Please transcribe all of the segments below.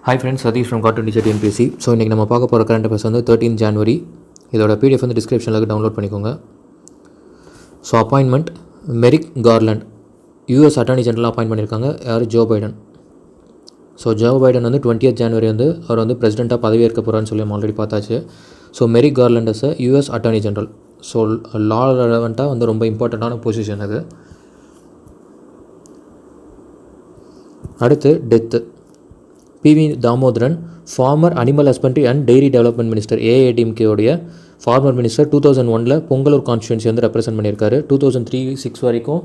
Hi friends, Satish from cartoon teacher TNPSC. So இன்றைக்கி நம்ம பார்க்க போகிற கரண்ட் அஃபேர்ஸ் வந்து 13 ஜனவரி. இதோட பிடிஎஃப் வந்து டிஸ்கிரிப்ஷனில் டவுன்லோட் பண்ணிக்கோங்க. So appointment Merrick Garland US attorney ஜெனரலாக அப்பாயின்ட் பண்ணியிருக்காங்க. யார்? Joe Biden. So Joe Biden வந்து 20th ஜனவரி வந்து அவர் வந்து பிரசிடெண்ட்டாக பதவியேற்க போகிறான்னு சொல்லி நம்ம ஆல்ரெடி பார்த்தாச்சு. So Merrick Garland is US attorney general. So law ரெலவெண்ட்டாக வந்து ரொம்ப இம்பார்ட்டண்ட்டான பொசிஷன் அது. அடுத்து death. PV Damodaran, former animal husbandry and dairy development minister, ஏஐடிஎம்கேவுடைய ஃபார்மர் மினிஸ்டர். 2001 பொங்கலூர் கான்ஸ்டியூன்சி வந்து ரெப்ரசென்ட் பண்ணியிருக்காரு. 2003-06 வரைக்கும்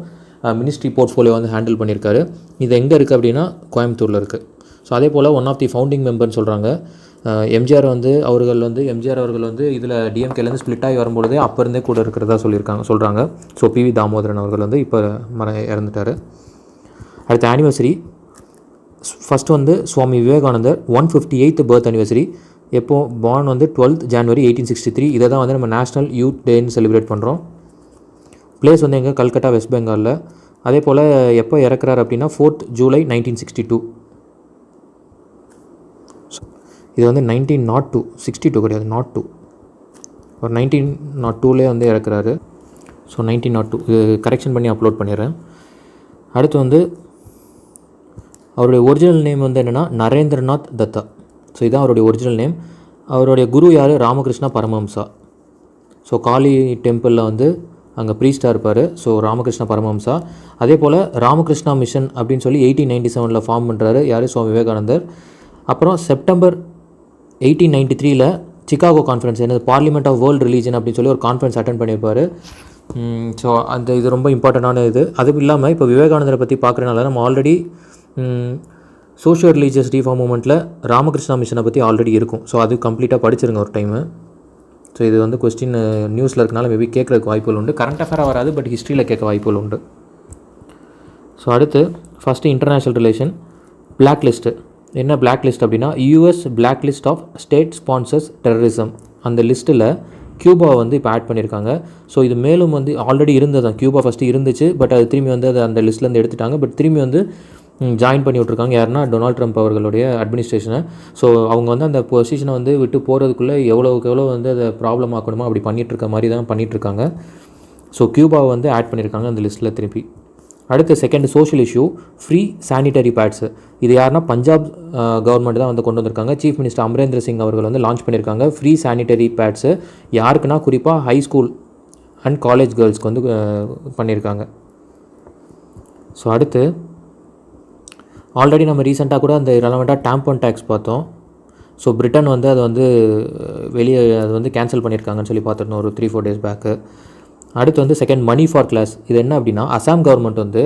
மினிஸ்ட்ரி போர்ட்ஃபோலியோ வந்து ஹேண்டில் பண்ணியிருக்காரு. இது எங்கே இருக்குது அப்படின்னா கோயம்புத்தூரில் இருக்குது. ஸோ அதே போல் ஒன் ஆஃப் தி ஃபவுண்டிங் மெம்பர்னு சொல்கிறாங்க. எம்ஜிஆர் அவர்கள் வந்து இதில் டிஎம்கேலேருந்து ஸ்ப்ளிட் ஆகி வரும்பொழுதே அப்போ இருந்தே கூட இருக்கிறதா சொல்கிறாங்க. ஸோ பிவி தாமோதரன் அவர்கள் வந்து இப்போ இறந்துட்டார். அடுத்த ஆனிவர்சரி ஃபஸ்ட்டு வந்து சுவாமி விவேகானந்தர் 158th பர்த் அனிவர்சரி. எப்போது? பார்ன் வந்து 12th ஜனவரி 1863. இதை தான் வந்து நம்ம நேஷ்னல் யூத் டேன்னு செலிப்ரேட் பண்ணுறோம். பிளேஸ் வந்து எங்கே? கல்கட்டா, வெஸ்ட் பெங்காலில். அதே போல் எப்போ இறக்குறாரு அப்படின்னா 4th ஜூலை 1962. இது வந்து 1902, 62 கிடையாது, 02. ஒரு 1902 வந்து இறக்குறாரு. ஸோ 1902 இது கரெக்ஷன் பண்ணி அப்லோட் பண்ணிடுறேன். அடுத்து வந்து அவருடைய ஒரிஜினல் நேம் வந்து என்னென்னா நரேந்திரநாத் தத்தா. ஸோ இதுதான் அவருடைய ஒரிஜினல் நேம். அவருடைய குரு யார்? ராமகிருஷ்ணா பரமஹம்சா. ஸோ காளி டெம்பிளில் வந்து அங்கே ப்ரீஸ்டாக இருப்பார். ஸோ ராமகிருஷ்ணா பரமஹம்சா. அதே போல் ராமகிருஷ்ணா மிஷன் அப்படின்னு சொல்லி 1897 ஃபார்ம் பண்ணுறாரு. யார்? சுவாமி விவேகானந்தர். அப்புறம் செப்டம்பர் 1893 சிகாகோ கான்ஃபரன்ஸ், என்னது பார்லிமெண்ட் ஆஃப் வேர்ல்டு ரிலீஜன் அப்படின்னு சொல்லி ஒரு கான்ஃபரன்ஸ் அட்டன் பண்ணியிருப்பார். ஸோ இது ரொம்ப இம்பார்ட்டண்டான இது. அதுவும் இல்லாமல் இப்போ விவேகானந்தரை பற்றி பார்க்குறதுனால நம்ம ஆல்ரெடி சோஷியல் ரிலீஜியஸ் ரீஃபார்ம் மூமெண்ட்டில் ராமகிருஷ்ணா மிஷனை பற்றி ஆல்ரெடி இருக்கும். ஸோ அது கம்ப்ளீட்டாக படிச்சிருங்க ஒரு டைமு. ஸோ இது வந்து கொஸ்டின் நியூஸில் இருக்கனால மேபி கேட்குறதுக்கு வாய்ப்புகள் உண்டு. கரண்ட் அஃபேராக வராது, பட் ஹிஸ்ட்ரியில் கேட்க வாய்ப்புகள் உண்டு. ஸோ அடுத்து first international relation. Black list. என்ன பிளாக் லிஸ்ட் அப்படின்னா US black list of state sponsors terrorism. அந்த லிஸ்ட்டில் கியூபாவை வந்து இப்போ ஆட் பண்ணியிருக்காங்க. ஸோ இது மேலும் வந்து ஆல்ரெடி இருந்தது தான். கியூபா ஃபஸ்ட்டு இருந்துச்சு, பட் அது திரும்பி வந்து அந்த லிஸ்ட்லேருந்து எடுத்துட்டாங்க. பட் திரும்பி வந்து ஜாயின் பண்ணி விட்ருக்காங்க. யாருன்னா டொனால்ட் ட்ரம்ப் அவர்களுடைய அட்மினிஸ்ட்ரேஷனை. ஸோ அவங்க வந்து அந்த பொசிஷனை வந்து விட்டு போகிறதுக்குள்ளே எவ்வளோக்கு எவ்வளோ வந்து அதை ப்ராப்ளம் ஆக்கணுமோ அப்படி பண்ணிகிட்ருக்க மாதிரி தான் பண்ணிகிட்ருக்காங்க. ஸோ கியூபாவை வந்து ஆட் பண்ணியிருக்காங்க அந்த லிஸ்ட்டில் திருப்பி. அடுத்து second social issue, free sanitary pads. இது யாருன்னா பஞ்சாப் கவர்மெண்ட் தான் வந்து கொண்டு வந்திருக்காங்க. சீஃப் மினிஸ்டர் அமரேந்திர சிங் அவர்கள் வந்து லான்ச் பண்ணியிருக்காங்க ஃப்ரீ சானிடரி பேட்ஸு. யாருக்குன்னா குறிப்பாக ஹை ஸ்கூல் அண்ட் காலேஜ் கேர்ள்ஸ்க்கு வந்து பண்ணியிருக்காங்க. ஸோ அடுத்து ஆல்ரெடி நம்ம ரீசெண்டாக கூட அந்த ரெலவெண்ட்டாக டேம்பன் டேக்ஸ் பார்த்தோம். ஸோ பிரிட்டன் வந்து அதை வந்து அது வந்து கேன்சல் பண்ணியிருக்காங்கன்னு சொல்லி பார்த்துருந்தோம் ஒரு 3-4 days பேக்கு. அடுத்து வந்து செகண்ட் மணி ஃபார் கிளாஸ். இது என்ன அப்படின்னா அசாம் கவர்மெண்ட் வந்து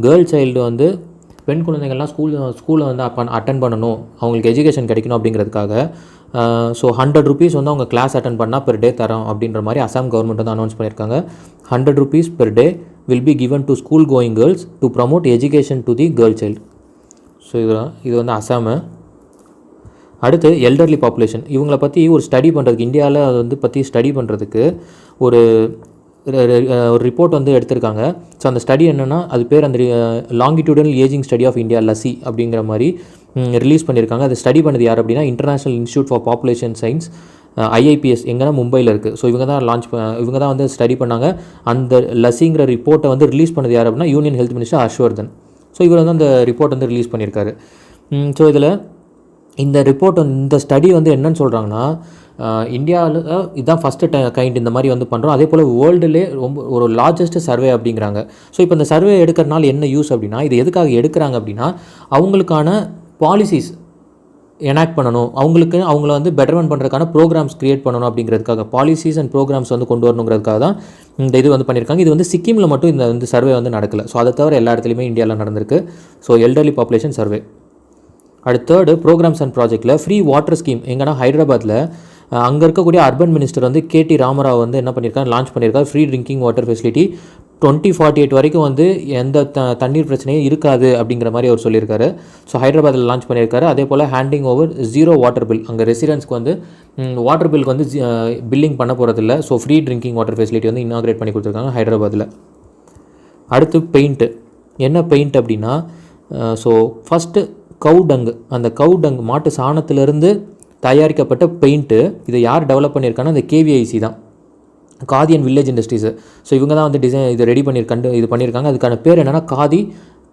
கேர்ள் சைல்டு வந்து பெண் குழந்தைகள்லாம் ஸ்கூலில் வந்து அட்டன் பண்ணணும், அவங்களுக்கு எஜுகேஷன் கிடைக்கணும் அப்படிங்கிறதுக்காக ஸோ 100 rupees வந்து அவங்க கிளாஸ் அட்டன் பண்ணால் பெர் டே தரோம் அப்படின்ற மாதிரி அசாம் கவர்மெண்ட் வந்து அனௌன்ஸ் பண்ணியிருக்காங்க. 100 rupees per day will be given to school going girls to promote education to the girl child. So இது வந்து அசாமு. அடுத்து எல்டர்லி பாப்புலேஷன். இவங்களை பற்றி ஒரு ஸ்டடி பண்ணுறதுக்கு இந்தியாவில் அதை வந்து பற்றி ஸ்டடி பண்ணுறதுக்கு ஒரு ரிப்போர்ட் வந்து எடுத்திருக்காங்க. ஸோ அந்த ஸ்டடி என்னென்னா அது பேர் அந்த longitudinal ageing study of India LASI அப்படிங்கிற மாதிரி ரிலீஸ் பண்ணியிருக்காங்க. அதை ஸ்டடி பண்ணது யார் அப்படின்னா international institute for population science, IIPS, எங்கன்னா மும்பையில் இருக்குது. ஸோ இவங்க தான் வந்து ஸ்டடி பண்ணாங்க. அந்த லசிங்கிற ரிப்போர்ட்டை வந்து ரிலீஸ் பண்ணது யார் அப்படின்னா union health minister Harshvardhan. So இவர் வந்து அந்த ரிப்போர்ட் வந்து ரிலீஸ் பண்ணியிருக்காரு. ஸோ இதில் இந்த ரிப்போர்ட் இந்த ஸ்டடி வந்து என்னன்னு சொல்கிறாங்கன்னா இந்தியாவில் இதுதான் ஃபஸ்ட்டு கைண்ட் இந்த மாதிரி வந்து பண்ணுறோம். அதே போல் வேர்ல்டுலே ரொம்ப ஒரு லார்ஜஸ்ட் சர்வே அப்படிங்கிறாங்க. ஸோ இப்போ இந்த சர்வே எடுக்கிறனால என்ன யூஸ் அப்படின்னா இது எதுக்காக எடுக்கிறாங்க அப்படின்னா அவங்களுக்கான பாலிசிஸ் எனாக்ட் பண்ணணும், அவங்கள வந்து பெட்டர்மெண்ட் பண்ணுறதுக்கான ப்ரோக்ராம்ஸ் க்ரியேட் பண்ணணும் அப்படிங்கிறதுக்காக பாலிசிஸ் அண்ட் ப்ரோக்ராம்ஸ் வந்து கொண்டு வரணுங்கிறதுக்காக தான் இந்த இது வந்து பண்ணியிருக்காங்க. இது வந்து சிக்கிமில் மட்டும் இந்த சர்வே வந்து நடக்கலை. ஸோ அதை தவிர எல்லா இடத்துலையுமே இந்தியாவில் நடந்திருக்கு. So elderly population survey. அடுத்து தேர்டு ப்ரோக்ராம்ஸ் அண்ட் ப்ராஜெக்டில் ஃப்ரீ வாட்டர் ஸ்கீம். எங்கன்னா ஹைதராபாத்தில் அங்கே இருக்கக்கூடிய அர்பன் மினிஸ்டர் வந்து KT ராமராவ் வந்து என்ன பண்ணியிருக்காங்க, லான்ச் பண்ணியிருக்காரு ஃப்ரீ ட்ரிங்கிங் வாட்டர் ஃபெசிலிட்டி. 2048 வரைக்கும் வந்து எந்த தண்ணீர் பிரச்சனையும் இருக்காது அப்படிங்கிற மாதிரி அவர் சொல்லியிருக்காரு. ஸோ ஹைதராபாத்தில் லான்ச் பண்ணியிருக்காரு. அதே போல் ஹேண்டிங் ஓவர் 0 வாட்டர் பில். அங்கே ரெசிடென்ட்ஸ்க்கு வந்து வாட்டர் பில்க்கு வந்து பில்லிங் பண்ண போகிறதில்ல. So free drinking water facility வந்து இனாக்ரேட் பண்ணி கொடுத்துருக்காங்க ஹைதராபாத்தில். அடுத்து பெயிண்ட்டு. என்ன பெயிண்ட் அப்படின்னா ஸோ ஃபஸ்ட்டு கவு டங்கு, அந்த கவு டங்கு மாட்டு சாணத்திலிருந்து தயாரிக்கப்பட்ட பெயிண்ட்டு. இதை யார் டெவலப் பண்ணியிருக்காங்கன்னா அந்த கேவிஐசி தான், khadi and village industries. So இவங்க தான் வந்து இது ரெடி இது பண்ணியிருக்காங்க. அதுக்கான பேர் என்னென்னா காதி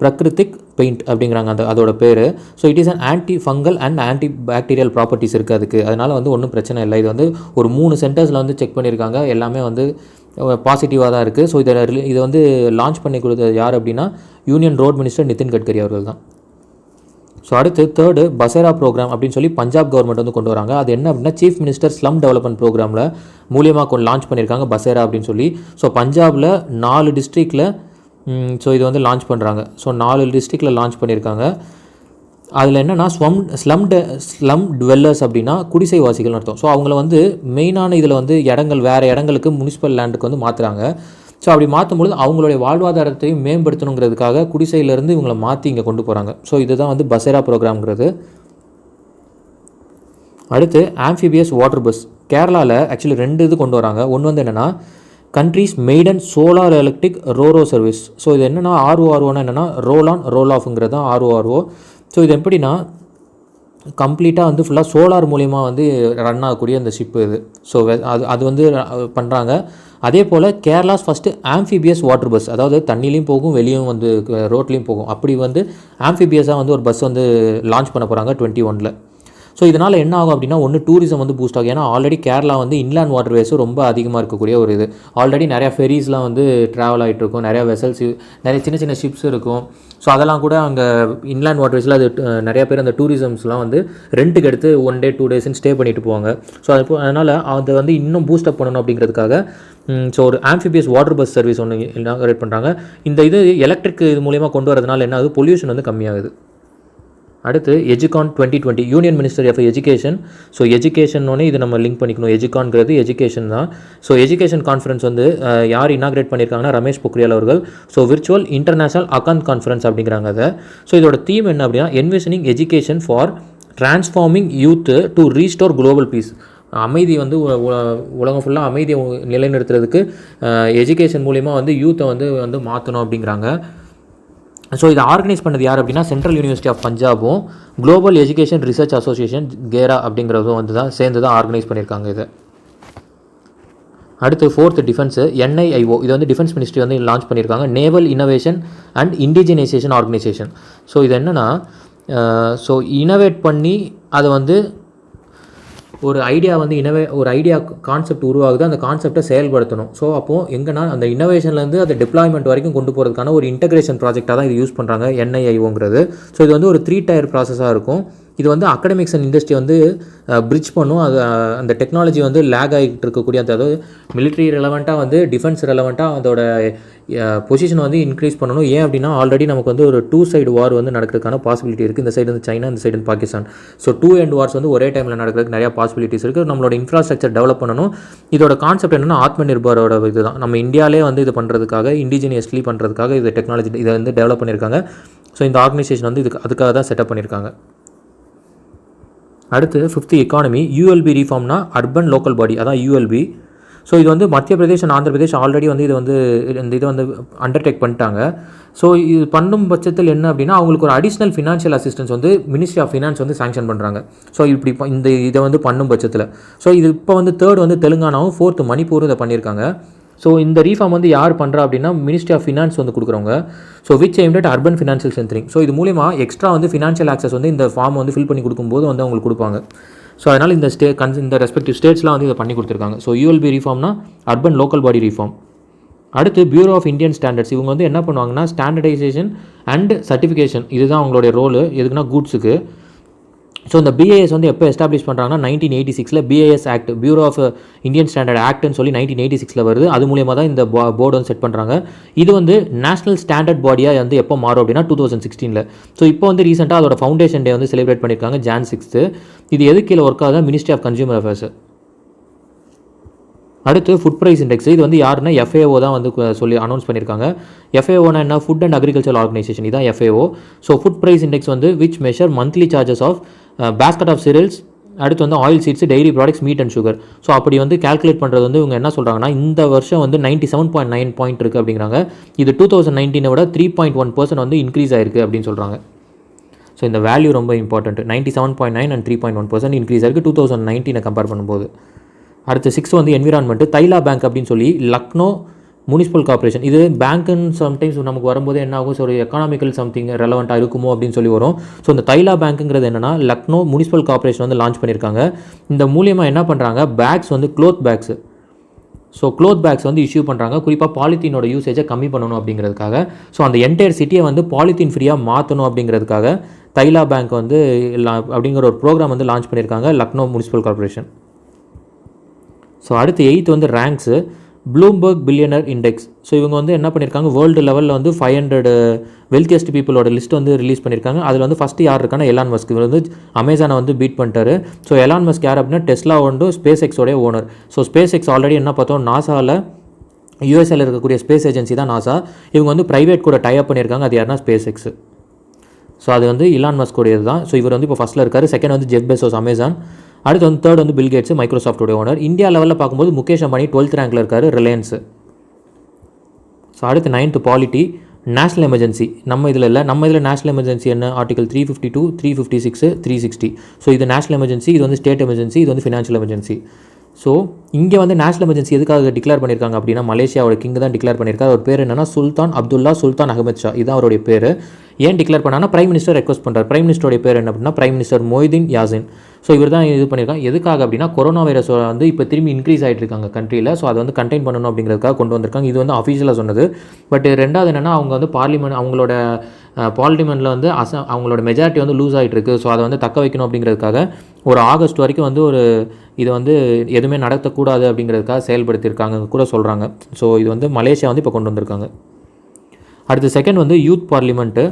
பிரகிருதிக் பெயிண்ட் அப்படிங்கிறாங்க அதோட பேர். So it is an anti fungal and anti bacterial properties இருக்குது அதுக்கு. அதனால் வந்து ஒன்றும் பிரச்சனை இல்லை. இது வந்து ஒரு 3 சென்டர்ஸில் வந்து செக் பண்ணியிருக்காங்க, எல்லாமே வந்து பாசிட்டிவாக தான் இருக்குது. ஸோ இதை வந்து லான்ச் பண்ணி கொடுத்தது யார் அப்படின்னா union road minister Nitin Gadkari அவர்கள் தான். ஸோ அடுத்து தேர்டு பசேரா ப்ரோக்ராம் அப்படின்னு சொல்லி பஞ்சாப் கவர்மெண்ட் வந்து கொண்டு வராங்க. அது என்ன அப்படின்னா சீஃப் மினிஸ்டர் ஸ்லம் டெவலப்மெண்ட் ப்ரோக்ராமில் மூலியமாக லான்ச் பண்ணியிருக்காங்க பசேரா அப்படின்னு சொல்லி. ஸோ பஞ்சாபில் 4 டிஸ்ட்ரிக்டில் ஸோ இது வந்து லான்ச் பண்ணுறாங்க. ஸோ 4 டிஸ்ட்ரிக்டில் லான்ச் பண்ணியிருக்காங்க. அதில் என்னென்னா ஸ்லம் டுவெல்லர்ஸ் அப்படின்னா குடிசைவாசிகள்னு அர்த்தம். ஸோ அவங்கள வந்து மெயினான இதில் வந்து வேறு இடங்களுக்கு முனிசிபல் லேண்டுக்கு வந்து மாற்றுறாங்க. ஸோ அப்படி மாற்றும்பொழுது அவங்களுடைய வாழ்வாதாரத்தையும் மேம்படுத்தணுங்கிறதுக்காக குடிசையிலேருந்து இவங்களை மாற்றி இங்கே கொண்டு போகிறாங்க. ஸோ இதுதான் வந்து பசேரா ப்ரோக்ராம்ங்கிறது. அடுத்து ஆம்ஃபிபியஸ் வாட்டர் பஸ். கேரளாவில் ஆக்சுவலி 2 இது கொண்டு வராங்க. ஒன்று வந்து என்னென்னா countries maiden solar electric RoRo service. So இது என்னென்னா ROROனா என்னென்னா ரோல் ஆன் ரோல் ஆஃப்ங்கிறது தான் RORO. ஸோ இது எப்படின்னா கம்ப்ளீட்டாக வந்து ஃபுல்லாக சோலார் மூலிமா வந்து ரன் ஆகக்கூடிய அந்த ஷிப்பு இது. ஸோ அது வந்து பண்ணுறாங்க. அதே போல் Kerala's first amphibious water bus, அதாவது தண்ணிலையும் போகும் வெளியும் வந்து ரோட்லேயும் போகும், அப்படி வந்து ஆம்ஃபிபியஸாக வந்து ஒரு பஸ் வந்து லான்ச் பண்ண போகிறாங்க 2021. ஸோ இதனால் என்ன ஆகும் அப்படின்னா ஒன்று டூரிசம் வந்து பூஸ்ட் ஆகும். ஏன்னா ஆல்ரெடி கேரளா வந்து இன்லேண்ட் வாட்டர்வேஸும் ரொம்ப அதிகமாக இருக்கக்கூடிய ஒரு இது. ஆல்ரெடி நிறையா ஃபெரிஸ்லாம் வந்து ட்ராவல் ஆகிட்டு இருக்கும், நிறையா வெசல்ஸ், நிறைய சின்ன சின்ன ஷிப்ஸ் இருக்கும். ஸோ அதெல்லாம் கூட அங்கே இன்லேண்ட் வாட்டர்வேஸில் அது நிறையா பேர் அந்த டூரிசம்ஸ்லாம் வந்து ரெண்ட்டுக்கு எடுத்து 1 day 2 days ஸ்டே பண்ணிட்டு போவாங்க. ஸோ அதனால் அதை வந்து இன்னும் பூஸ்டப் பண்ணணும் அப்படிங்கிறதுக்காக ஸோ ஒரு ஆம்ஃபிபியஸ் வாட்டர் பஸ் சர்வீஸ் ஒன்று இனாகரேட் பண்ணுறாங்க. இந்த இது எலக்ட்ரிக் இது மூலிமா கொண்டு வரதுனால என்ன ஆகுது, பொல்யூஷன் வந்து கம்மியாகுது. அடுத்து Educon 2020 union minister of education. So எஜுகேஷன்னொன்னே இது நம்ம லிங்க் பண்ணிக்கணும், எஜுகான்ங்கிறது எஜுகேஷன் தான். ஸோ எஜுகேஷன் கான்ஃபரன்ஸ் வந்து யார் இனாக்ரேட் பண்ணியிருக்காங்கன்னா ரமேஷ் பொக்ரியால் அவர்கள். ஸோ விர்ச்சுவல் இன்டர்நேஷனல் அகாந்த் கான்ஃபரன்ஸ் அப்படிங்கிறாங்க அதை. ஸோ இதோட தீம் என்ன அப்படின்னா envisioning education for transforming youth to restore global peace. அமைதி வந்து உலகம் ஃபுல்லாக அமைதியை நிலைநிறுத்துறதுக்கு எஜுகேஷன் மூலிமா வந்து யூத்தை வந்து மாற்றணும் அப்படிங்கிறாங்க. ஸோ இதை ஆர்கனைஸ் பண்ணது யார் அப்படின்னா சென்ட்ரல் யூனிவர்சிட்டி ஆஃப் பஞ்சாபும் global education research association GERA அப்படிங்கிறதும் வந்து தான் சேர்ந்து தான் ஆர்கனைஸ் பண்ணியிருக்காங்க இதை. அடுத்து 4th டிஃபென்ஸு NIIO. இது வந்து டிஃபென்ஸ் மினிஸ்ட்ரி வந்து லான்ச் பண்ணியிருக்காங்க, naval innovation and indigenisation organisation. So இது என்னென்னா ஸோ இனோவேட் பண்ணி அதை வந்து ஒரு ஐடியா வந்து ஒரு ஐடியா கான்செப்ட் உருவாகுது, அந்த கான்செப்டை செயல்படுத்தணும். ஸோ அப்போது எங்கன்னா அந்த இன்னோவேஷன்லேருந்து அதை டிப்ளாய்மெண்ட் வரைக்கும் கொண்டு போகிறதுக்கான ஒரு இன்டகிரேஷன் ப்ராஜெக்டாக தான் இது யூஸ் பண்ணுறாங்க NIIOங்கிறது. ஸோ இது வந்து ஒரு 3 tier ப்ராசஸாக இருக்கும். இது வந்து அகடமிக்ஸ் அண்ட் இண்டஸ்ட்ரி வந்து பிரிட்ஜ் பண்ணும். அது அந்த டெக்னாலஜி வந்து லேக் ஆகிட்டு இருக்கக்கூடிய அதாவது மிலிட்ரி ரெலவெண்ட்டாக வந்து டிஃபென்ஸ் ரெலவெண்ட்டாக அதோட பொசிஷன் வந்து இன்க்ரீஸ் பண்ணணும். ஏன் அப்படின்னா ஆல்ரெடி நமக்கு வந்து ஒரு 2 side வார் வந்து நடக்கிறதுக்கான பாசிபிலிட்டி இருக்குது. இந்த சைடு வந்து சைனா, இந்த சைடு வந்து பாகிஸ்தான். ஸோ 2 end வார்ஸ் வந்து ஒரே டைமில் நடக்கிறதுக்கு நிறையா பாசிபிலிட்டிஸ் இருக்குது. நம்மளோட இன்ஃப்ராஸ்ட்ரக்சர் டெவலப் பண்ணணும். இதோட கான்செப்ட் என்னென்னா ஆத்ம நிர்பரோட இது தான். நம்ம இந்தியாவிலே வந்து இது பண்ணுறதுக்காக இண்டிஜினியஸ்லி பண்ணுறதுக்காக இது டெக்னாலஜி இதை வந்து டெவலப் பண்ணியிருக்காங்க. ஸோ இந்த ஆர்கனைசேஷன் வந்து அதுக்காக தான் செட்டப் பண்ணியிருக்காங்க. அடுத்து 5th எக்கானமி. ULB ரீஃபார்ம்னா அர்பன் லோக்கல் பாடி, அதான் ULB. ஸோ இது வந்து மத்திய பிரதேஷ் அண்ட் ஆந்திர பிரதேஷ் ஆல்ரெடி வந்து இதை வந்து அண்டர்டேக் பண்ணிட்டாங்க. ஸோ இது பண்ணும் பட்சத்தில் என்ன அப்படின்னா அவங்களுக்கு ஒரு அடிஷ்னல் ஃபினான்ஷியல் அசிஸ்டன்ஸ் வந்து மினிஸ்ட்ரி ஆஃப் ஃபினான்ஸ் வந்து சாங்ஷன் பண்ணுறாங்க. ஸோ இப்படி இதை வந்து பண்ணும் பட்சத்தில் ஸோ இது இப்போ வந்து 3rd வந்து தெலுங்கானாவும் 4th மணிப்பூரும் இதை பண்ணியிருக்காங்க. ஸோ இந்த ரீஃபார்ம் வந்து யார் பண்ணுறா அப்படின்னா மினிஸ்ட்ரி ஆஃப் ஃபினான்ஸ் வந்து கொடுக்குறவங்க. So which aimed at urban financial strengthening. So இது மூலிமா எக்ஸ்ட்ரா வந்து ஃபினான்ஷியல் ஆக்சஸ் வந்து இந்த ஃபார்ம் வந்து ஃபில் பண்ணி கொடுக்கும்போது வந்து அவங்களுக்கு கொடுப்பாங்க. ஸோ அதனால் இந்த ரெஸ்பெக்டிவ் ஸ்டேட்ஸ்லாம் வந்து இதை பண்ணி கொடுத்துருக்காங்க. ஸோ ULB ரீஃபார்ம்னா அர்பன் லோக்கல் பாடி ரீஃபார்ம். அடுத்து பியூரோ ஆஃப் இந்தியன் ஸ்டாண்டர்ட்ஸ். இவங்க வந்து என்ன பண்ணுவாங்கன்னா ஸ்டாண்டர்டைசேஷன் அண்ட் சர்டிஃபிகேஷன், இதுதான் அவங்களுடைய ரோலு. எதுக்குன்னா கூட்ஸுக்கு. ஸோ இந்த BIS வந்து எப்போ எஸ்டாப்ளிஷ் பண்ணுறாங்கன்னா 1986 BIS act, Bureau of Indian Standard ஆக்ட்னு சொல்லி 1986 வருது. அது மூலியமாக தான் இந்த போர்டு வந்து செட் பண்ணுறாங்க. இது வந்து நேஷனல் ஸ்டாண்டர்ட் பாடியாக வந்து எப்போ மாறும் அப்படின்னா 2016. ஸோ இப்போ வந்து ரீசெண்டாக அதோட ஃபவுண்டேஷன் டே வந்து செலிப்ரேட் பண்ணியிருக்காங்க Jan 6. இது எது கீழே ஒர்க் ஆகுது, மினிஸ்ட்ரி ஆஃப் கன்சியூமர் அஃபேர்ஸ். அடுத்து ஃபுட் ப்ரைஸ் இண்டெக்ஸ். இது வந்து யாருன்னா FAO தான் வந்து சொல்லி அனௌன்ஸ் பண்ணியிருக்காங்க. FAOனா என்ன, ஃபுட் அண்ட் அக்ரிகல்ச்சர் ஆர்கனைசேஷன், இதான் FAO. So food price index வந்து which measure monthly charges of basket of cereals, அடுத்து வந்து oil seeds, dairy products, meat and sugar. So அப்படி வந்து கால்குலேட் பண்ணுறது வந்து இவங்க என்ன சொல்கிறாங்கன்னா இந்த வருஷம் வந்து 97.9 பாயிண்ட் இருக்குது அப்படிங்கிறாங்க. இது 2019 விட 3.1% வந்து இன்க்ரீஸ் ஆயிருக்கு அப்படின்னு சொல்கிறாங்க. ஸோ இந்த வேல்யூ ரொம்ப இம்பார்ட்டன்ட். 97.9 அண்ட் 3.1% இன்க்ரீஸ் ஆகிருக்கு 2019 கம்பேர் பண்ணும்போது. அடுத்து 6 வந்து என்விரான்மெண்ட்டு. தைலா பேங்க் அப்படின்னு சொல்லி லக்னோ முனிசிபல் கார்பரேஷன். இது பேங்க்குன்னு சம்டைம்ஸ் நமக்கு வரும்போது என்ன ஆகும், ஸோ ஒரு எக்கனாமிக்கல் சம்திங் ரெலவெண்ட்டாக இருக்குமோ அப்படின்னு சொல்லி வரும். ஸோ இந்த தைலா பேங்க்குங்கிறது என்னென்னா லக்னோ முனிசிபல் கார்பரேஷன் வந்து லான்ச் பண்ணியிருக்காங்க. இந்த மூலியமாக என்ன பண்ணுறாங்க, பேக்ஸ் வந்து cloth bags, so cloth bags வந்து இஷ்யூ பண்ணுறாங்க. குறிப்பாக பாலித்தீனோட யூசேஜை கம்மி பண்ணணும் அப்படிங்கிறதுக்காக. ஸோ அந்த என்டையர் சிட்டியை வந்து பாலித்தீன் ஃப்ரீயாக மாற்றணும் அப்படிங்கிறதுக்காக தைலா பேங்க் வந்து அப்படிங்கிற ஒரு ப்ரோக்ராம் வந்து லான்ச் பண்ணியிருக்காங்க லக்னோ முனிசிபல் கார்பரேஷன். ஸோ அடுத்து 8th வந்து ranks. Bloomberg billionaire index. So இவங்க வந்து என்ன பண்ணியிருக்காங்க, வேர்ல்டு லெவலில் வந்து 500 வெல்த்தியஸ்ட் பீப்புளோட லிஸ்ட் வந்து ரிலீஸ் பண்ணியிருக்காங்க. அதில் வந்து ஃபஸ்ட்டு யார் இருக்காங்கன்னா எலான் மஸ்க். இவர் வந்து அமேசானை வந்து பீட் பண்ணிட்டாரு. ஸோ எலான் மஸ்க் யார் அப்படின்னா டெஸ்லா வந்து ஸ்பேஸ் எக்ஸோடைய owner. So space X already என்ன பார்த்தோம், நாசாவில் யூஎஸ்ஏல இருக்கக்கூடிய ஸ்பேஸ் ஏஜென்சி தான் நாசா. இவங்க வந்து ப்ரைவேட் கூட டைப் பண்ணியிருக்காங்க. அது யாருன்னா ஸ்பேஸ் எக்ஸ். ஸோ அது வந்து இலான் மஸ்க் உடையது தான். ஸோ இவர் வந்து இப்போ ஃபஸ்ட்டில் இருக்கார். செகண்ட் வந்து ஜெஃப் பெசோஸ் அமேசான். அடுத்து வந்து தேர்ட் வந்து பில் கேட்ஸ் மைக்ரோசாஃப்டோட ஓனர். இந்தியா லெவலில் பார்க்கும்போது முகேஷ் அம்பானி 12th ரேங்கில் இருக்கார், ரிலையன்ஸு. ஸோ அடுத்து 9th பாலிட்டி. நேஷனல் எமர்ஜென்சி நம்ம இதில் இல்லை. நம்ம இதில் நேஷனல் எமர்ஜென்சி என்ன, ஆர்டிகல் 352, 356, 360. ஸோ இது நேஷனல் எமர்ஜென்சி, இது வந்து ஸ்டேட் எமர்ஜென்சி, இது வந்து ஃபினான்ஷியல் எமர்ஜென்சி. ஸோ இங்கே வந்து நேஷனல் எமர்ஜென்சி எதுக்காக டிக்ளேர் பண்ணியிருக்காங்க அப்படின்னா மலேசியாவோட கிங் தான் டிக்ளேர் பண்ணியிருக்காரு. அவர் பேர் என்னன்னா சுல்தான் அப்துல்லா சுல்தான் அகமது ஷா. இதுதான் அவருடைய பேர். ஏன் டிக்ளேர் பண்ணாங்கன்னா பிரைம் மினிஸ்டர் ரெக்வஸ்ட் பண்ணுறாரு. பிரைம் மினிஸ்டருடைய பேர் என்ன அப்படின்னா prime minister Muhyiddin Yassin. So இவர் தான் இது பண்ணியிருக்காங்க. எதுக்காக அப்படின்னா கொரோனா வைரஸ் வந்து இப்போ திரும்பி இன்க்ரீஸ் ஆகிட்டு இருக்காங்க கண்ட்ரியில். ஸோ அதை வந்து கண்டெயின் பண்ணணும் அப்படிங்கிறதுக்காக கொண்டு வந்திருக்காங்க. இது வந்து அஃபீஷியலாக சொன்னது. பட் ரெண்டாவது என்னென்னா அவங்க வந்து பார்லிமெண்ட் அவங்களோட பார்லிமெண்ட்டில் வந்து அவங்களோட மெஜாரிட்டி வந்து லூஸ் ஆகிட்டு இருக்குது. ஸோ அதை வந்து தக்க வைக்கணும் அப்படிங்கிறதுக்காக ஒரு ஆகஸ்ட் வரைக்கும் வந்து ஒரு இது வந்து எதுவுமே நடத்தக்கூடாது அப்படிங்கிறதுக்காக செயல்படுத்தியிருக்காங்க கூட சொல்கிறாங்க. ஸோ இது வந்து மலேசியா வந்து இப்போ கொண்டு வந்திருக்காங்க. அடுத்து செகண்ட் வந்து யூத் பார்லிமெண்ட்டு.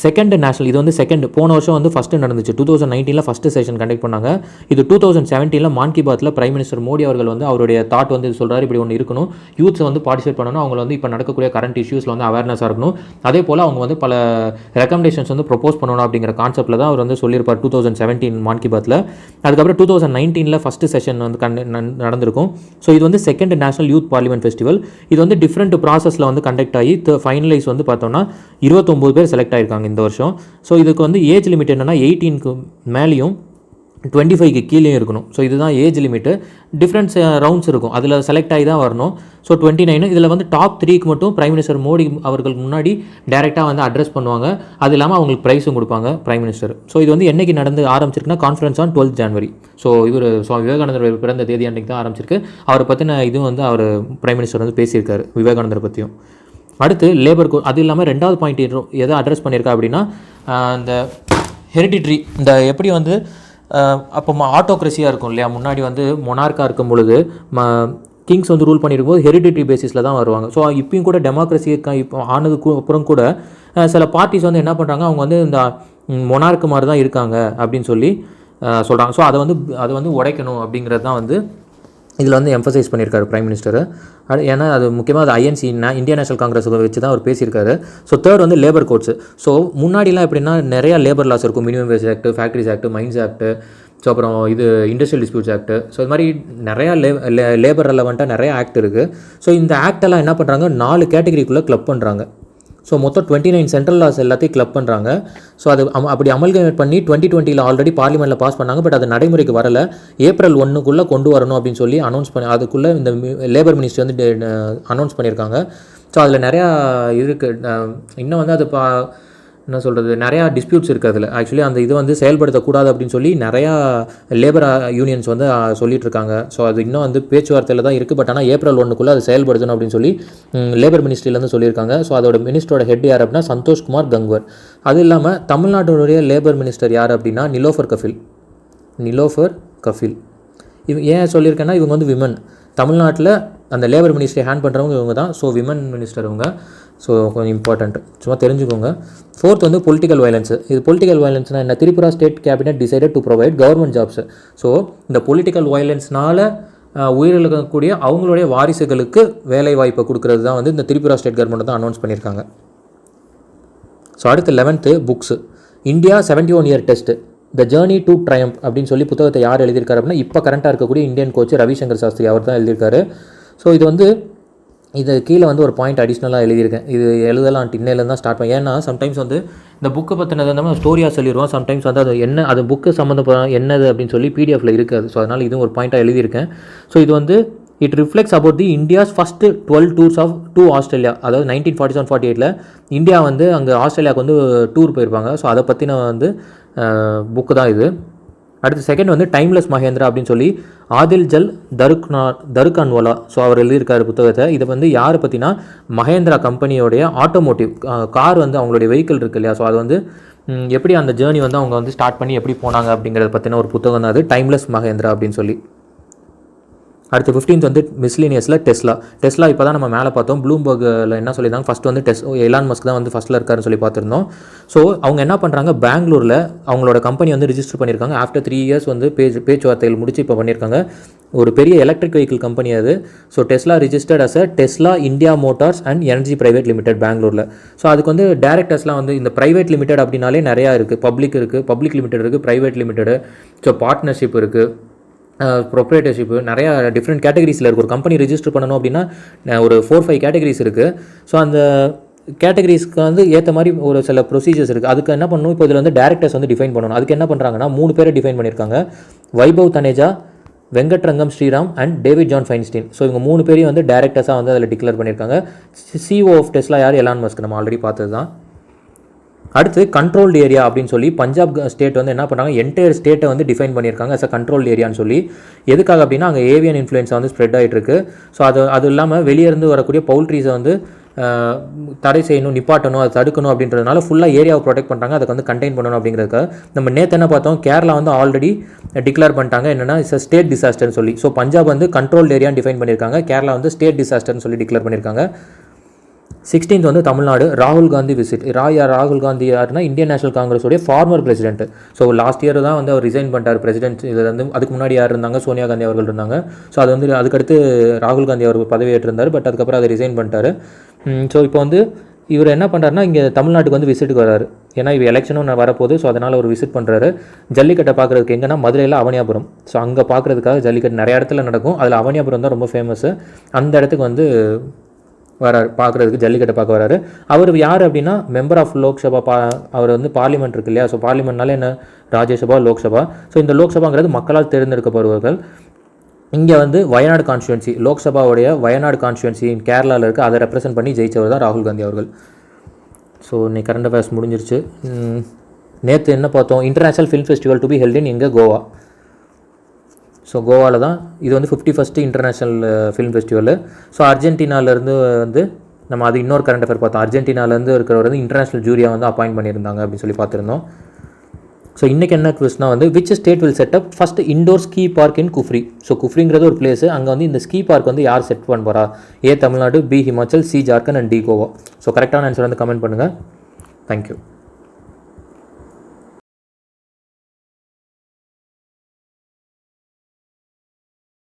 Second national. இது வந்து செகண்ட். போன வருஷம் வந்து ஃபஸ்ட்டு நடந்துச்சு. 2019 ஃபஸ்ட்டு செஷன் கண்டக்ட் பண்ணாங்க. இது 2017 மான் கி பாத்தில் பிரைம் மினிஸ்டர் மோடி அவர்கள் வந்து அவருடைய தாட் வந்து இது சொல்கிறார், இப்படி ஒன்று இருக்கணும், யூத்ஸை வந்து பார்ட்டிசிபேட் பண்ணணும், அவங்க வந்து இப்போ நடக்கக்கூடிய கரண்ட் இஷ்யூஸில் வந்து அவேர்னஸாக இருக்கணும், அதே போல் அவங்க வந்து பல ரெக்கமெண்டேஷன்ஸ் வந்து ப்ரொப்போஸ் பண்ணணும் அப்படிங்கிற கான்செப்ட்டில் தான் அவர் வந்து சொல்லியிருப்பார் 2017 மான் கி பாத்தில். அதுக்கப்புறம் 2019 ஃபஸ்ட்டு செஷன் வந்து நடந்திருக்கும். ஸோ இது வந்து second national youth parliament festival. இது வந்து டிஃப்ரெண்ட் ப்ராசஸில் வந்து கண்டக்ட் ஆகி ஃபைனலைஸ் வந்து பார்த்தோம்னா 29 பேர் செலக்ட் ஆகிருக்காங்க இந்த வருஷம். ஸோ இதுக்கு வந்து ஏஜ் லிமிட் என்னென்னா 18க்கு மேலேயும் 25க்கு கீழேயும் இருக்கணும். ஸோ இதுதான் ஏஜ் லிமிட்டு. டிஃப்ரெண்ட்ஸ் ரவுண்ட்ஸ் இருக்கும், அதில் செலக்ட் ஆகி தான் வரணும். ஸோ 29 இதில் வந்து டாப் 3க்கு மட்டும் பிரைம் மினிஸ்டர் மோடி அவர்களுக்கு முன்னாடி டைரெக்டாக வந்து அட்ரஸ் பண்ணுவாங்க. அது இல்லாமல் அவங்களுக்கு ப்ரைஸும் கொடுப்பாங்க பிரைம் மினிஸ்டர். ஸோ இது வந்து என்றைக்கு நடந்து ஆரம்பிச்சிருக்குன்னா conference on 12th January. So இவர் சுவாமி விவேகானந்தர் பிறந்த தேதி அன்றைக்கு தான் ஆரம்பிச்சிருக்கு. அவரை பற்றின இதுவும் வந்து அவர் பிரைம் மினிஸ்டர் வந்து பேசியிருக்காரு விவேகானந்தரை பற்றியும். அடுத்து லேபர் கோட். அது இல்லாமல் ரெண்டாவது பாயிண்ட் எதை அட்ரஸ் பண்ணியிருக்கா அப்படின்னா இந்த ஹெரிடிட்ரி, இந்த எப்படி வந்து அப்போ ஆட்டோக்ரஸியாக இருக்கும் இல்லையா, முன்னாடி வந்து மொனார்க்காக இருக்கும் பொழுது கிங்ஸ் வந்து ரூல் பண்ணியிருக்கும்போது ஹெரிடிட்ரி பேசிஸில் தான் வருவாங்க. ஸோ இப்பயும் கூட டெமோக்ரஸி இப்போ ஆனதுக்கு அப்புறம் கூட சில பார்ட்டிஸ் வந்து என்ன பண்ணுறாங்க, அவங்க வந்து இந்த மொனார்க்கு மாதிரி தான் இருக்காங்க அப்படின்னு சொல்லி சொல்கிறாங்க. ஸோ அதை வந்து உடைக்கணும் அப்படிங்கிறது தான் வந்து இதில் வந்து எம்ஃபசைஸ் பண்ணியிருக்காரு பிரைம் மினிஸ்டர். ஏன்னா அது முக்கியமாக அது ஐஎன்சி இந்தியன் நேஷனல் காங்கிரஸ் வச்சு தான் அவர் பேசியிருக்காரு. ஸோ தேர்ட் வந்து லேபர் கோட்ஸ். ஸோ முன்னாடிலாம் எப்படின்னா நிறையா லேபர் லாஸ் இருக்கும். Minimum wage act, factories act, mines act, so அப்புறம் இது இண்டஸ்ட்ரியல் டிஸ்பியூட்ஸ் ஆக்ட். ஸோ இது மாதிரி நிறையா லேபர் ரெலவெண்ட்டாக நிறையா ஆக்ட் இருக்குது. ஸோ இந்த ஆக்டெல்லாம் என்ன பண்ணுறாங்க, 4 கேட்டகரிக்குள்ளே கிளப் பண்ணுறாங்க. ஸோ மொத்தம் 29 சென்ட்ரல் லாஸ் எல்லாத்தையும் கிளப் பண்ணுறாங்க. ஸோ அது அப்படி அமல்கமேட் பண்ணி 2020 ஆல்ரெடி பார்லிமெண்ட்டில் பாஸ் பண்ணாங்க. பட் அது நடைமுறைக்கு வரலை. ஏப்ரல் 1 கொண்டு வரணும் அப்படின்னு சொல்லி அனௌன்ஸ் பண்ணி அதுக்குள்ளே இந்த லேபர் மினிஸ்ட்ரி வந்து அனௌன்ஸ் பண்ணியிருக்காங்க. ஸோ அதில் நிறையா இருக்குது. இன்னும் வந்து அது என்ன சொல்கிறது, நிறையா டிஸ்பியூட்ஸ் இருக்குது அதில். ஆக்சுவலி அந்த இது வந்து செயல்படுத்தக்கூடாது அப்படின்னு சொல்லி நிறையா லேபர் யூனியன்ஸ் வந்து சொல்லிட்டு இருக்காங்க. ஸோ அது இன்னும் வந்து பேச்சுவார்த்தையில் தான் இருக்குது. பட் ஆனால் ஏப்ரல் 1 அது செயல்படுத்தணும் அப்படின்னு சொல்லி லேபர் மினிஸ்ட்ரியிலேருந்து சொல்லியிருக்காங்க. ஸோ அதோட மினிஸ்டரோட ஹெட் யார் அப்படின்னா சந்தோஷ்குமார் கங்வர். அது இல்லாமல் தமிழ்நாட்டினுடைய லேபர் மினிஸ்டர் யார் அப்படின்னா நிலோஃபர் கஃபில். ஏன் சொல்லியிருக்கேன்னா இவங்க வந்து விமன். தமிழ்நாட்டில் அந்த லேபர் மினிஸ்ட்ரி ஹேண்ட் பண்ணுறவங்க இவங்க தான். ஸோ விமன் மினிஸ்டர் இவங்க. ஸோ கொஞ்சம் இம்பார்ட்டண்ட், சும்மா தெரிஞ்சுக்கோங்க. ஃபோர்த் வந்து பொலிட்டிக்கல் வயலன்ஸ். இது பொலிட்டிக்கல் வயலன்ஸ்னால் என்ன, Tripura state cabinet decided to provide government jobs. So இந்த பொலிட்டிக்கல் வயலன்ஸ்னால் உயிரிழக்கக்கூடிய அவங்களுடைய வாரிசுகளுக்கு வேலை வாய்ப்பை கொடுக்கறது தான் வந்து இந்த திரிபுரா ஸ்டேட் கவர்மெண்ட் தான் அனௌன்ஸ் பண்ணியிருக்காங்க. ஸோ அடுத்து 11th books. India 71 year test the journey to triumph அப்படின்னு சொல்லி புத்தகத்தை யார் எழுதியிருக்காரு அப்படின்னா இப்போ கரண்ட்டாக இருக்கக்கூடிய இந்தியன் கோச் ரவிசங்கர் சாஸ்திரி அவர் தான் எழுதியிருக்காரு. ஸோ இது வந்து இது கீழே வந்து ஒரு பாயிண்ட் அடிஷ்னலாக எழுதியிருக்கேன். இது எழுதலாம் இன்னையிலேருந்து தான் ஸ்டார்ட் பண்ணேன். ஏன்னா சம்டைம்ஸ் வந்து இந்த புக்கை பற்றினது வந்து ஸ்டோரியாக சொல்லிடுவோம். சம்டைம்ஸ் வந்து அது என்ன அது புக்கு சம்மந்தப்பட என்னது அப்படின்னு சொல்லி பிடிஎஃப்ல இருக்காது. ஸோ அதனால் இதுவும் ஒரு பாயிண்ட்டாக எழுதியிருக்கேன். ஸோ இது வந்து it reflects about the India's first 12 tours to Australia. அதாவது 1947-48 இந்தியா வந்து அங்கே ஆஸ்திரேலியாவுக்கு வந்து டூர் போயிருப்பாங்க. ஸோ அதை பற்றின வந்து புக்கு தான் இது. அடுத்து செகண்ட் வந்து டைம்லெஸ் மகேந்திரா அப்படின்னு சொல்லி ஆதில் ஜல் தருக்கான்வாலா ஸோ அவர் எழுதியிருக்காரு புத்தகத்தை. இதை வந்து யாரை பற்றினா மகேந்திரா கம்பெனியோடைய ஆட்டோமோட்டிவ் கார் வந்து அவங்களுடைய வெஹிக்கிள் இருக்கு இல்லையா, ஸோ அது வந்து எப்படி அந்த ஜேர்னி வந்து அவங்க வந்து ஸ்டார்ட் பண்ணி எப்படி போனாங்க அப்படிங்கிறத பற்றின ஒரு புத்தகம் தான் அது டைம்லெஸ் மகேந்திரா அப்படின்னு சொல்லி. அடுத்து 15th வந்து மிஸ்லினியஸில் டெஸ்லா இப்போ தான் நம்ம மேலே பார்த்தோம். ப்ளூம்பர்கில் என்ன சொல்லியிருந்தாங்க, ஃபஸ்ட்டு வந்து எலான் மஸ்க் தான் வந்து ஃபஸ்ட்டில் இருக்காருன்னு சொல்லி பார்த்துருந்தோம். ஸோ அவங்க என்ன பண்ணுறாங்க, பெங்களூரில் அவங்களோட கம்பெனி வந்து ரிஜிஸ்டர் பண்ணியிருக்காங்க. ஆஃப்டர் 3 இயர்ஸ் வந்து பேச்சுவார்த்தைகள் முடிச்சு இப்போ பண்ணியிருக்காங்க. ஒரு பெரிய எலக்ட்ரிக் வெஹிக்கிள் கம்பெனி அது. So Tesla registered as Tesla India Motors and energy private limited பெங்களூரில். ஸோ அதுக்கு வந்து டேரக்டர்ஸ்லாம் வந்து இந்த ப்ரைவேட் லிமிடெட் அப்படின்னாலே நிறையா இருக்குது. பப்ளிக் லிமிடெட் இருக்குது, ப்ரைவேட் லிமிடெடு, ஸோ பார்ட்னர்ஷிப் இருக்குது, ப்ரொப்ரேட்டர்ஷிப்பு, நிறையா டிஃப்ரெண்ட் கேட்டகரிஸில் இருக்குது. ஒரு கம்பெனி ரிஜிஸ்டர் பண்ணணும் அப்படின்னா ஒரு 4-5 கேட்டகரிஸ் இருக்குது. ஸோ அந்த கேட்டகரிஸ்க்கு வந்து ஏற்ற மாதிரி ஒரு சில ப்ரொசீஜர்ஸ் இருக்குது. அதுக்கு என்ன பண்ணணும், இப்போ இதில் வந்து டேரக்டர்ஸ் வந்து டிஃபைன் பண்ணணும். அதுக்கு என்ன பண்ணுறாங்கன்னா 3 பேரை டிஃபைன் பண்ணியிருக்காங்க. Vaibhav Taneja, Venkatrangam Sriram and David John Feinstein. So இவங்க 3 பேரையும் வந்து டேரக்டர்ஸாக வந்து அதில் டிக்ளேர் பண்ணியிருக்காங்க. சிஓ ஆஃப் டெஸ்லா யார், எலான் மஸ்க், நம்ம ஆல்ரெடி பார்த்தது தான். அடுத்து கண்ட்ரோல்டு ஏரியா அப்படின்னு சொல்லி பஞ்சாப் ஸ்டேட் வந்து என்ன பண்ணுறாங்க, என்டையர் ஸ்டேட்டை வந்து டிஃபைன் பண்ணியிருக்காங்க அஸ் அ கண்ட்ரோல்டு ஏரியான்னு சொல்லி. எதுக்காக அப்படின்னா அங்கே ஏவியன் இன்ஃப்ளூயன்ஸ் வந்து ஸ்ப்ரெட் ஆகிட்டு இருக்கு. ஸோ அது இல்லாமல் வெளியேருந்து வரக்கூடிய பவுல்ட்ரிஸை வந்து தடை செய்யணும், நிப்பாட்டணும், அதை தடுக்கணும் அப்படின்றதுனால ஃபுல்லாக ஏரியாவை ப்ரொடெக்ட் பண்ணுறாங்க, அதுக்கு வந்து கண்டெயின் பண்ணணும் அப்படிங்கிறதுக்காக. நம்ம நேற்று என்ன பார்த்தோம், கேரளா வந்து ஆல்ரெடி டிக்ளேர் பண்ணிட்டாங்க என்னென்னா இட்ஸ் அ ஸ்டேட் டிசாஸ்டர்னு சொல்லி. ஸோ பஞ்சாப் வந்து கண்ட்ரோல்டு ஏரியான்னு டிஃபைன் பண்ணியிருக்காங்க, கேரளா வந்து ஸ்டேட் டிசாஸ்டர்னு சொல்லி டிக்ளேர் பண்ணியிருக்காங்க. 16th வந்து தமிழ்நாடு ராகுல் காந்தி விசிட். ராகுல் காந்தி யாருன்னா இந்தியன் நேஷனல் காங்கிரஸோடைய former president. So last year தான் வந்து அவர் ரிசைன் பண்ணிட்டார் பிரசிடென்ட். இதில் வந்து அதுக்கு முன்னாடி யார் இருந்தாங்க, சோனியா காந்தி அவர்கள் இருந்தாங்க. ஸோ அது வந்து அதுக்கடுத்து ராகுல் காந்தி அவர் பதவியேற்றிருந்தார். பட் அதுக்கப்புறம் அதை ரிசைன் பண்ணிட்டார். ஸோ இப்போ வந்து இவர் என்ன பண்ணுறாருன்னா இங்கே தமிழ்நாட்டுக்கு வந்து விசிட்டுக்கு வராரு. ஏன்னா இவர் எலெக்ஷனும் வரப்போகுது. ஸோ அதனால் அவர் விசிட் பண்ணுறாரு. ஜல்லிக்கட்டை பார்க்குறதுக்கு எங்கன்னா மதுரையில் அவனியாபுரம். ஸோ அங்கே பார்க்குறதுக்காக ஜல்லிக்கட்டு நிறைய இடத்துல நடக்கும். அதில் அவனியாபுரம் தான் ரொம்ப ஃபேமஸ்ஸு. அந்த இடத்துக்கு வந்து வராரு பார்க்குறதுக்கு, ஜல்லிக்கட்டை பார்க்க வராரு. அவர் யார் அப்படின்னா மெம்பர் ஆஃப் லோக்சபா. அவர் வந்து பார்லிமெண்ட் இருக்கு இல்லையா, ஸோ பார்லிமெண்ட்னால என்ன, ராஜ்யசபா, லோக்சபா. ஸோ இந்த லோக்சபாங்கிறது மக்களால் தேர்ந்தெடுக்கப்படுவார்கள். இங்கே வந்து வயநாடு கான்ஸ்டுவன்சி, லோக்சபாவுடைய வயநாடு கான்ஸ்டுவன்சி கேரளாவில் இருக்குது, அதை ரெப்ரசென்ட் பண்ணி ஜெயிச்சவர் தான் ராகுல் காந்தி அவர்கள். ஸோ இன்னைக்கு கரண்ட் அஃபேர்ஸ் முடிஞ்சிருச்சு. நேற்று என்ன பார்த்தோம், international film festival to be held in இங்கே கோவா. ஸோ கோவாவில் தான் இது வந்து 51st international film festival. So அர்ஜென்டினாவிலேருந்து வந்து நம்ம அது இன்னொரு கரண்ட் அஃபேர் பார்த்தோம். அர்ஜென்டினாவிலேருந்து இருக்கிறவர் வந்து இன்டர்நேஷ்னல் ஜூரியாக வந்து அப்பாயிண்ட் பண்ணியிருந்தாங்க அப்படின்னு சொல்லி பார்த்துருந்தோம். ஸோ இன்றைக்கி என்ன குவிஸ்னா வந்து which state will set up first indoor ski park in Kufri. So குஃப்ரிங்கிறது ஒரு பிளேஸு, அங்கே வந்து இந்த ஸ்கீ பார்க் வந்து யார் செட் பண்ண போகிறா, A Tamil Nadu, B Himachal, C Jharkhand and D Goa. So கரெக்டான ஆன்சர் வந்து கமெண்ட் பண்ணுங்கள். தேங்க்யூ.